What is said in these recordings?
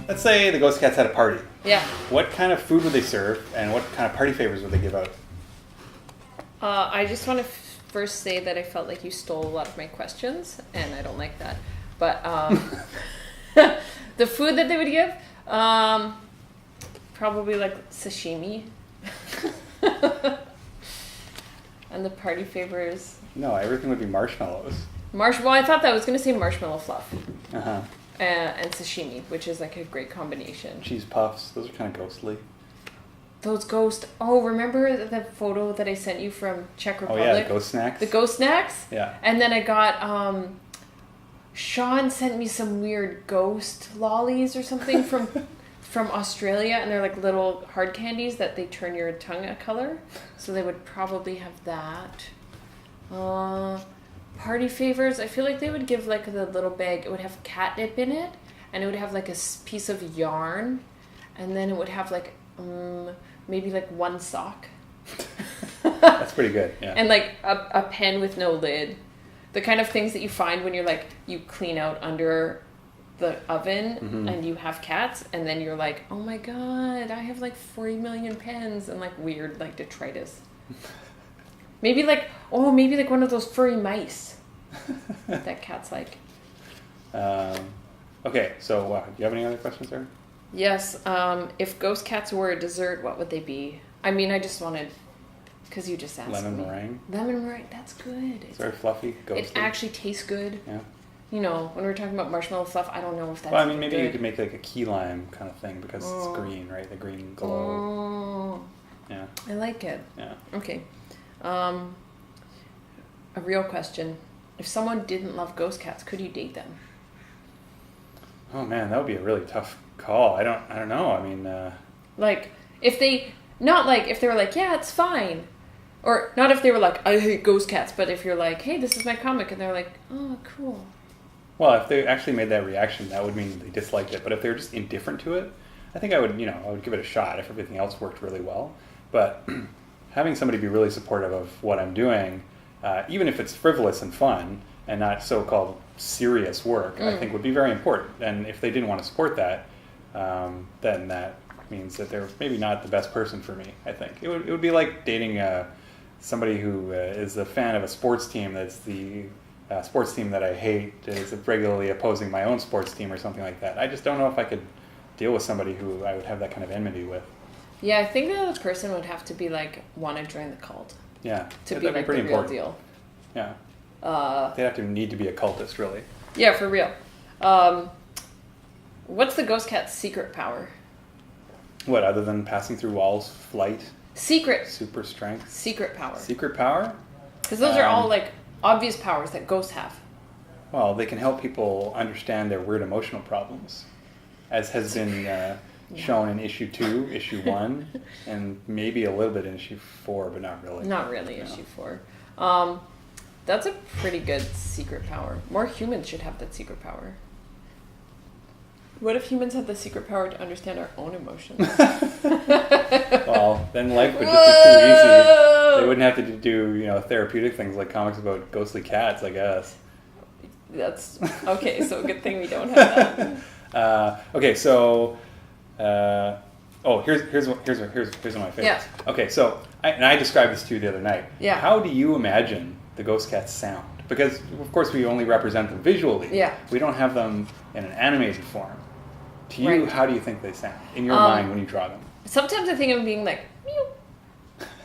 Let's say the Ghost Cats had a party. Yeah. What kind of food would they serve, and what kind of party favors would they give out? I just want to first say that I felt like you stole a lot of my questions, and I don't like that. But the food that they would give, probably like sashimi. And the party favors. No, everything would be marshmallows. Well, I thought that I was going to say marshmallow fluff. Uh-huh. And sashimi, which is like a great combination. Cheese puffs, those are kind of ghostly. Those ghost... Oh, remember the photo that I sent you from Czech Republic? Oh yeah, the ghost snacks? The ghost snacks? Yeah. And then I got... Sean sent me some weird ghost lollies or something from Australia, and they're like little hard candies that they turn your tongue a color. So they would probably have that. Party favors, I feel like they would give like the little bag. It would have catnip in it, and it would have like a piece of yarn, and then it would have like maybe like one sock. That's pretty good, yeah. And like a pen with no lid. The kind of things that you find when you're like, you clean out under the oven and you have cats, and then you're like, oh my god, I have like 40 million pens and like weird like detritus. Maybe like one of those furry mice that cats like. Okay, so do you have any other questions, Arinn? Yes. If ghost cats were a dessert, what would they be? I mean, I just wanted, because you just asked Lemon me. meringue. Lemon meringue, that's good. It's very fluffy, ghostly. It actually tastes good. Yeah. You know, when we're talking about marshmallow fluff, I don't know if that's Well, I mean, maybe good. you could make like a key lime kind of thing because it's green, right? The green glow. Yeah. I like it. Yeah. Okay. A real question. If someone didn't love ghost cats, could you date them? Oh man, that would be a really tough call. I don't know. I mean, like if they were like, yeah, it's fine, or not if they were like, I hate ghost cats, but if you're like, hey, this is my comic, and they're like, oh, cool. well, if they actually made that reaction, that would mean they disliked it. But if they're just indifferent to it, I think I would give it a shot if everything else worked really well. But having somebody be really supportive of what I'm doing, even if it's frivolous and fun and not so-called serious work, I think would be very important. And if they didn't want to support that, then that means that they're maybe not the best person for me, I think. It would be like dating somebody who is a fan of a sports team that's the sports team that I hate is regularly opposing my own sports team or something like that. I just don't know if I could deal with somebody who I would have that kind of enmity with. Yeah, I think that person would have to be like, want to join the cult. Yeah. To be like the real deal. Yeah. They'd have to need to be a cultist, really. Yeah, for real. What's the ghost cat's secret power? What, other than passing through walls, flight? Secret. Super strength? Secret power. Secret power? Because those are all like obvious powers that ghosts have. Well, they can help people understand their weird emotional problems, as has been shown in issue 2, issue 1, and maybe a little bit in issue 4, but not really. Not really issue 4. That's a pretty good secret power. More humans should have that secret power. What if humans had the secret power to understand our own emotions? Well, then life would just be too easy. They wouldn't have to do, therapeutic things like comics about ghostly cats, I guess. That's okay. So a good thing we don't have that. Okay, so here's one of my favorites. Yeah. Okay, so I described this to you the other night. Yeah. How do you imagine the ghost cats sound? Because of course we only represent them visually. Yeah. We don't have them in an animated form. To you, Right. How do you think they sound in your mind when you draw them? Sometimes I think of them being like mew,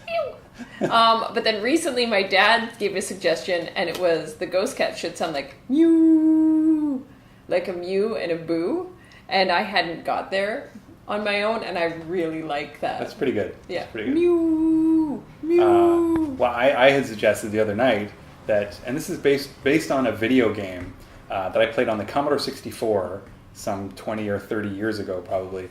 mew. But then recently my dad gave a suggestion, and it was the ghost cat should sound like mew, like a mew and a boo. And I hadn't got there on my own, and I really like that. That's pretty good. Yeah. That's pretty good. Mew, mew. Well, I had suggested the other night that, and this is based on a video game that I played on the Commodore 64 some 20 or 30 years ago, probably,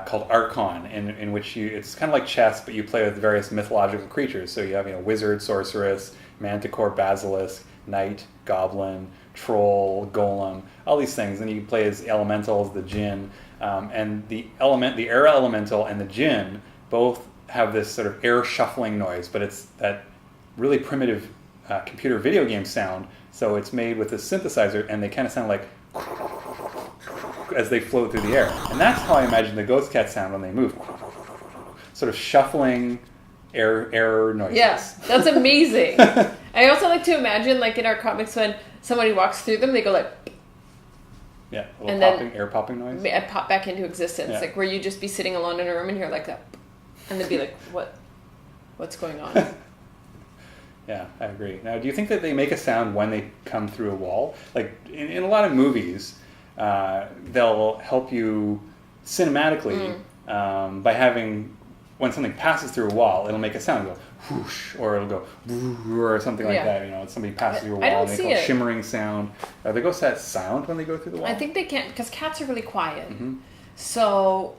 called Archon, in which it's kind of like chess, but you play with various mythological creatures. So you have wizard, sorceress, manticore, basilisk, knight, goblin, troll, golem, all these things. And you play as elementals, the djinn, and the air elemental and the djinn both have this sort of air shuffling noise, but it's that really primitive computer video game sound. So it's made with a synthesizer, and they kind of sound like as they float through the air. And that's how I imagine the ghost cats sound when they move. Sort of shuffling air noises. Yeah, that's amazing. I also like to imagine, like in our comics, when somebody walks through them, they go like, yeah, a little and popping, then air popping noise. Pop back into existence, Yeah. like where you just be sitting alone in a room and hear like that, and they'd be like, what's going on? Yeah, I agree. Now, do you think that they make a sound when they come through a wall? Like in a lot of movies, they'll help you cinematically by having, when something passes through a wall, it'll make a sound, go whoosh, or it'll go or something like that. You know, somebody passes through a wall, and they make a shimmering sound. Are the ghost cats silent when they go through the wall? I think they can't, because cats are really quiet. Mm-hmm. So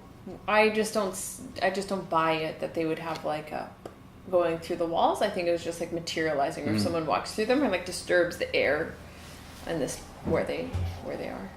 I just don't buy it that they would have like a going through the walls. I think it was just like materializing, or if someone walks through them or like disturbs the air and this where they are.